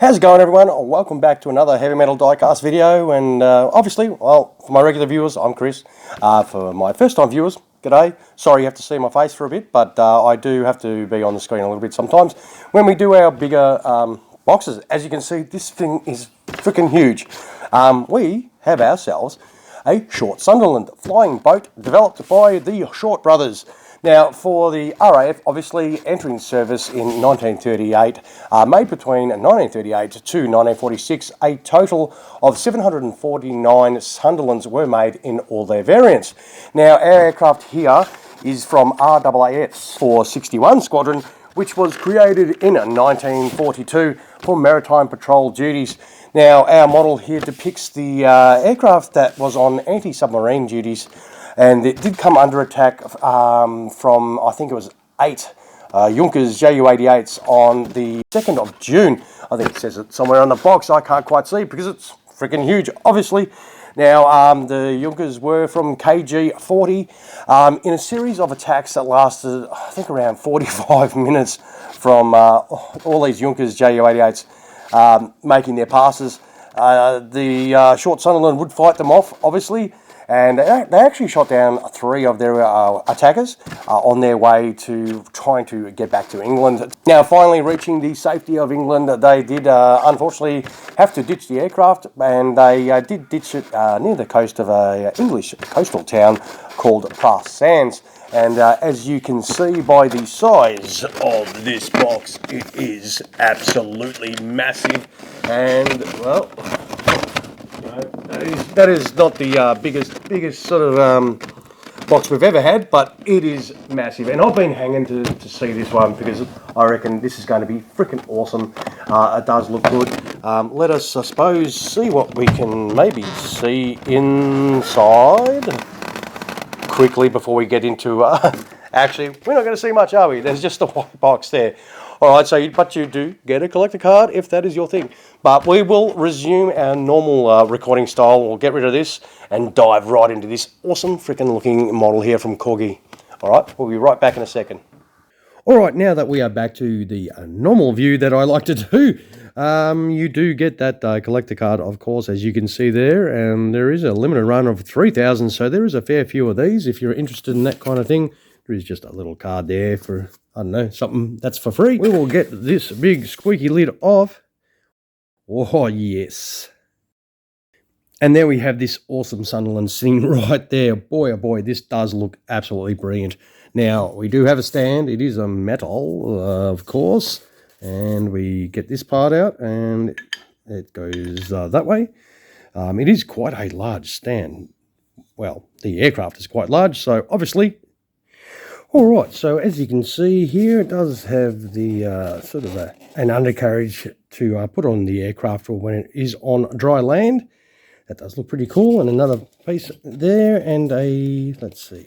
How's it going, everyone? Welcome back to another heavy metal diecast video, and obviously, well, for my regular viewers, I'm Chris. For my first time viewers, g'day. Sorry you have to see my face for a bit, but I do have to be on the screen a little bit sometimes when we do our bigger boxes. As you can see, this thing is freaking huge. We have ourselves a short Sunderland flying boat developed by the Short brothers. Now, for the RAAF, obviously entering service in 1938, made between 1938 to 1946, a total of 749 Sunderlands were made in all their variants. Now, our aircraft here is from RAAF's 461 Squadron, which was created in 1942 for maritime patrol duties. Now, our model here depicts the aircraft that was on anti-submarine duties, and it did come under attack from, I think it was 8 Junkers Ju-88s on the 2nd of June. I think it says it somewhere on the box. I can't quite see because it's freaking huge, obviously. Now, the Junkers were from KG-40 in a series of attacks that lasted, I think, around 45 minutes from all these Junkers Ju-88s making their passes. The Short Sunderland would fight them off, obviously, and they actually shot down 3 of their attackers on their way to trying to get back to England. Now, finally reaching the safety of England, they did unfortunately have to ditch the aircraft, and they did ditch it near the coast of an English coastal town called Praa Sands. And as you can see by the size of this box, it is absolutely massive. And, well, that is not the biggest sort of box we've ever had, but it is massive. And I've been hanging to see this one because I reckon this is going to be freaking awesome. It does look good. Let us, I suppose, see what we can maybe see inside quickly before we get into... actually, we're not going to see much, are we? There's just a white box there. Alright, but you do get a collector card if that is your thing. But we will resume our normal recording style. We'll get rid of this and dive right into this awesome freaking looking model here from Corgi. Alright, we'll be right back in a second. Alright, now that we are back to the normal view that I like to do, you do get that collector card, of course, as you can see there. And there is a limited run of 3,000, so there is a fair few of these if you're interested in that kind of thing. There is just a little card there for, I don't know, something that's for free. We will get this big squeaky lid off. Oh, yes. And there we have this awesome Sunderland sitting right there. Boy, oh boy, this does look absolutely brilliant. Now, we do have a stand. It is a metal, of course. And we get this part out, and it goes that way. It is quite a large stand. Well, the aircraft is quite large, so obviously... Alright, so as you can see here, it does have the sort of an undercarriage to put on the aircraft for when it is on dry land. That does look pretty cool. And another piece there, and let's see,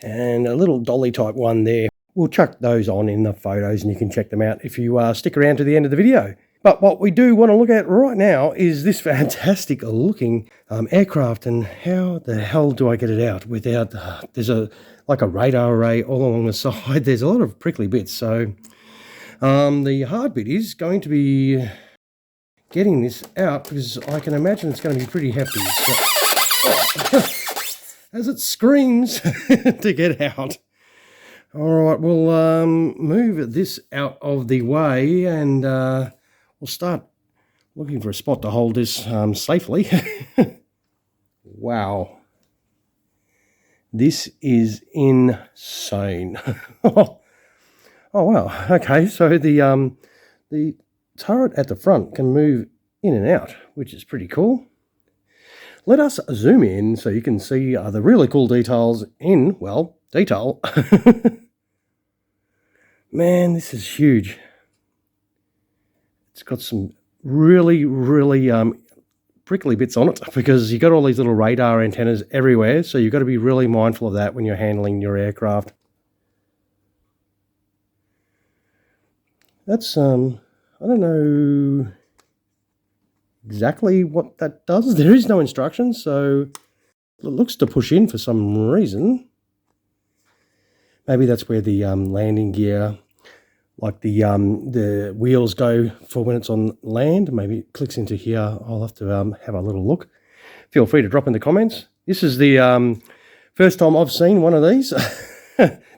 and a little dolly type one there. We'll chuck those on in the photos and you can check them out if you stick around to the end of the video. But what we do want to look at right now is this fantastic looking aircraft, and how the hell do I get it out without, there's like a radar array all along the side. There's a lot of prickly bits, so the hard bit is going to be getting this out, because I can imagine it's going to be pretty hefty. So, as it screams to get out. Alright, we'll move this out of the way, and we'll start looking for a spot to hold this safely. Wow. This is insane. Oh, wow. Okay, so the turret at the front can move in and out, which is pretty cool. Let us zoom in so you can see the really cool details in, well, detail. Man, this is huge. It's got some really, really prickly bits on it, because you've got all these little radar antennas everywhere, so you've got to be really mindful of that when you're handling your aircraft. That's, I don't know exactly what that does. There is no instructions, so it looks to push in for some reason. Maybe that's where the landing gear like the wheels go for when it's on land. Maybe it clicks into here. I'll have to have a little look. Feel free to drop in the comments. This is the first time I've seen one of these.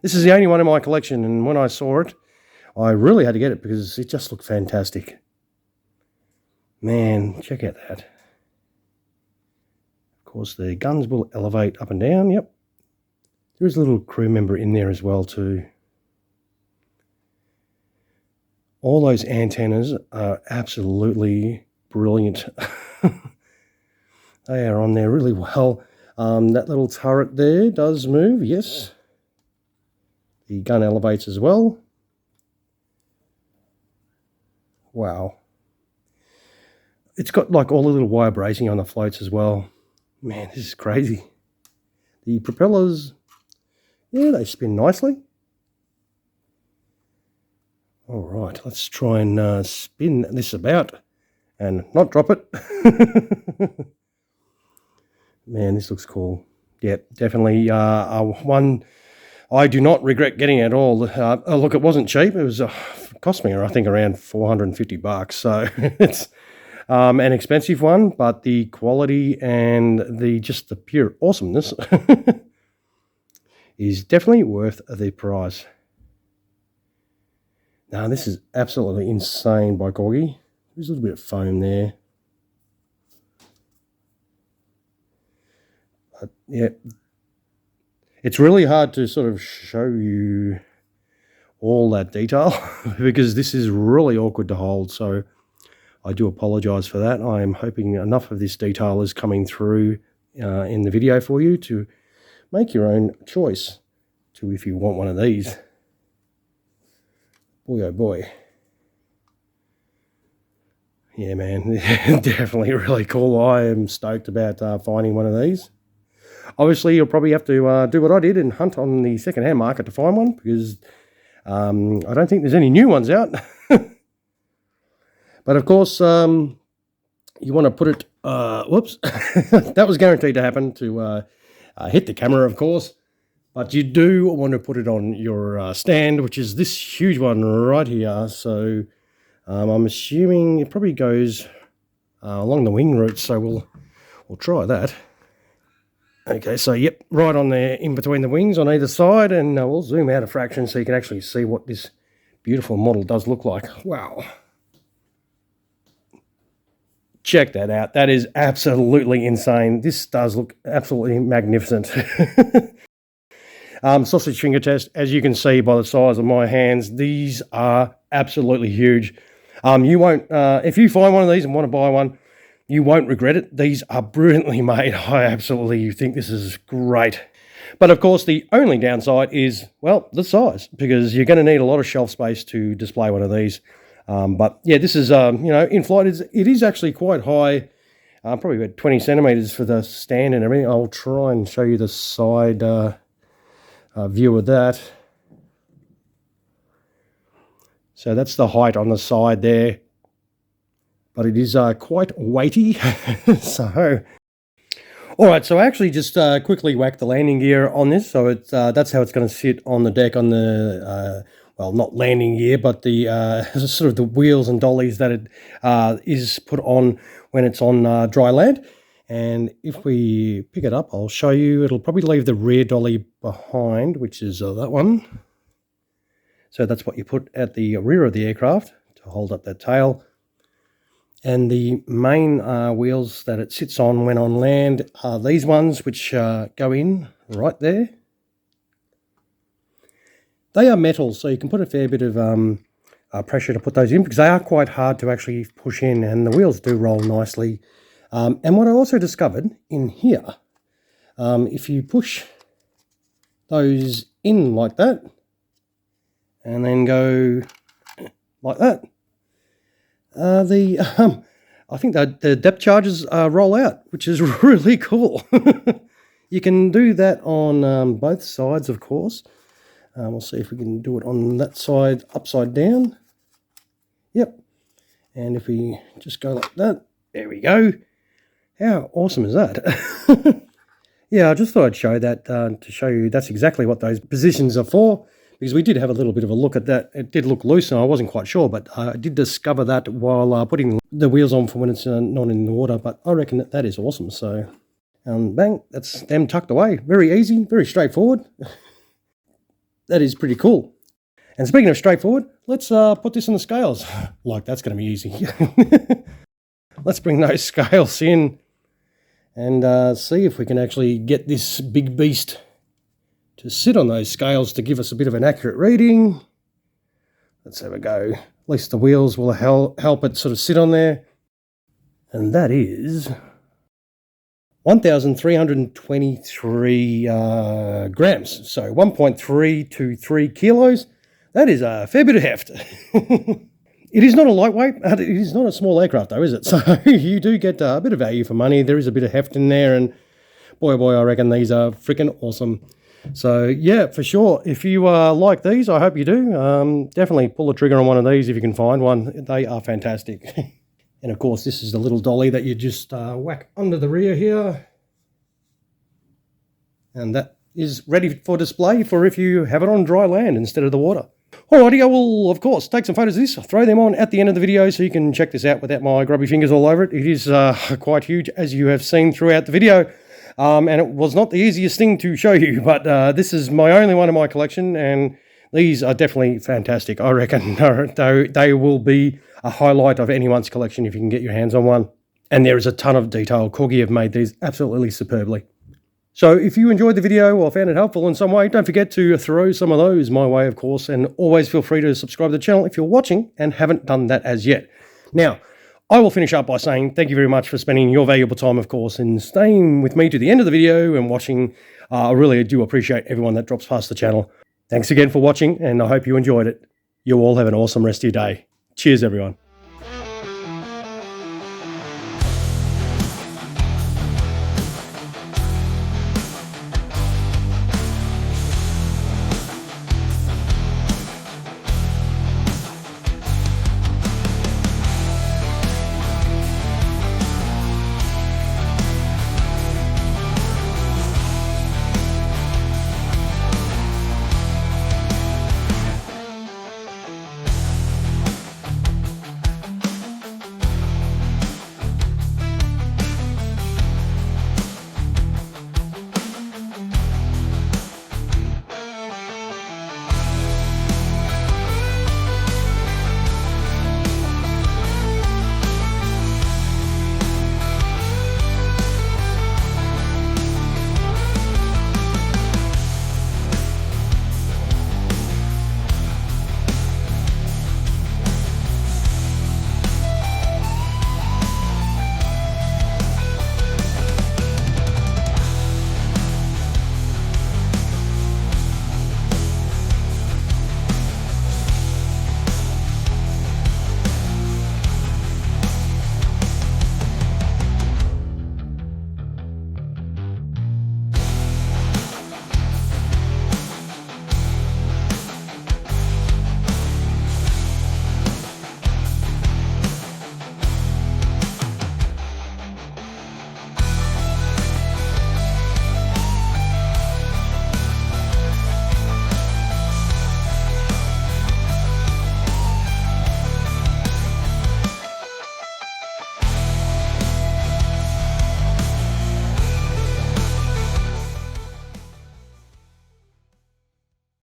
This is the only one in my collection, and when I saw it, I really had to get it because it just looked fantastic. Man, check out that. Of course, the guns will elevate up and down. Yep. There is a little crew member in there as well too. All those antennas are absolutely brilliant. They are on there really well. That little turret there does move, yes. The gun elevates as well. Wow. It's got like all the little wire bracing on the floats as well. Man, this is crazy. The propellers, yeah, they spin nicely. All right, let's try and spin this about and not drop it. Man, this looks cool. Yeah, definitely one I do not regret getting at all. Look, it wasn't cheap. It was cost me, I think, around $450. So it's an expensive one, but the quality and just the pure awesomeness is definitely worth the price. Now, this is absolutely insane by Corgi. There's a little bit of foam there. But yeah, it's really hard to sort of show you all that detail because this is really awkward to hold. So I do apologize for that. I am hoping enough of this detail is coming through in the video for you to make your own choice to if you want one of these. Boy, oh boy. Yeah, man, definitely really cool. I am stoked about finding one of these. Obviously, you'll probably have to do what I did and hunt on the second-hand market to find one because I don't think there's any new ones out. But of course, you want to put it, whoops, that was guaranteed to happen, to hit the camera, of course. But you do want to put it on your stand, which is this huge one right here. So I'm assuming it probably goes along the wing route, so we'll try that. Okay, so yep, right on there in between the wings on either side, and we'll zoom out a fraction so you can actually see what this beautiful model does look like. Wow. Check that out. That is absolutely insane. This does look absolutely magnificent. Sausage finger test, as you can see by the size of my hands, these are absolutely huge. You won't, if you find one of these and want to buy one, you won't regret it. These are brilliantly made. I absolutely think this is great. But of course, the only downside is, well, the size, because you're going to need a lot of shelf space to display one of these. But yeah, this is, you know, in flight, it is actually quite high, probably about 20 centimeters for the stand and everything. I'll try and show you the side view of that. So that's the height on the side there. But it is quite weighty. So, all right, so I actually just quickly whacked the landing gear on this. So it's that's how it's going to sit on the deck on the, well, not landing gear, but the sort of the wheels and dollies that it is put on when it's on dry land. And if we pick it up, I'll show you. It'll probably leave the rear dolly behind, which is that one. So that's what you put at the rear of the aircraft to hold up that tail. And the main wheels that it sits on when on land are these ones, which go in right there. They are metal, so you can put a fair bit of pressure to put those in because they are quite hard to actually push in, and the wheels do roll nicely. And what I also discovered in here, if you push those in like that and then go like that, I think that the depth charges roll out, which is really cool. You can do that on both sides, of course. We'll see if we can do it on that side upside down. Yep. And if we just go like that, there we go. How awesome is that? Yeah, I just thought I'd show that to show you that's exactly what those positions are for, because we did have a little bit of a look at that. It did look loose and I wasn't quite sure, but I did discover that while putting the wheels on for when it's not in the water. But I reckon that is awesome. So bang, that's them tucked away. Very easy, very straightforward. That is pretty cool. And speaking of straightforward, let's put this on the scales. Like, that's going to be easy. Let's bring those scales in and see if we can actually get this big beast to sit on those scales to give us a bit of an accurate reading. Let's have a go. At least the wheels will help it sort of sit on there. And that is 1,323 grams. So 1.323 kilos. That is a fair bit of heft. It is not a lightweight. It is not a small aircraft though, is it? So you do get a bit of value for money. There is a bit of heft in there, and boy, oh boy, I reckon these are freaking awesome. So yeah, for sure. If you like these, I hope you do. Definitely pull the trigger on one of these if you can find one. They are fantastic. And of course, this is the little dolly that you just whack under the rear here. And that is ready for display for if you have it on dry land instead of the water. Alrighty, I will, of course, take some photos of this, throw them on at the end of the video so you can check this out without my grubby fingers all over it. It is quite huge, as you have seen throughout the video. And it was not the easiest thing to show you, but this is my only one in my collection, and these are definitely fantastic. I reckon they will be a highlight of anyone's collection if you can get your hands on one. And there is a ton of detail. Corgi have made these absolutely superbly. So if you enjoyed the video or found it helpful in some way, don't forget to throw some of those my way, of course, and always feel free to subscribe to the channel if you're watching and haven't done that as yet. Now, I will finish up by saying thank you very much for spending your valuable time, of course, and staying with me to the end of the video and watching. I really do appreciate everyone that drops past the channel. Thanks again for watching, and I hope you enjoyed it. You all have an awesome rest of your day. Cheers, everyone.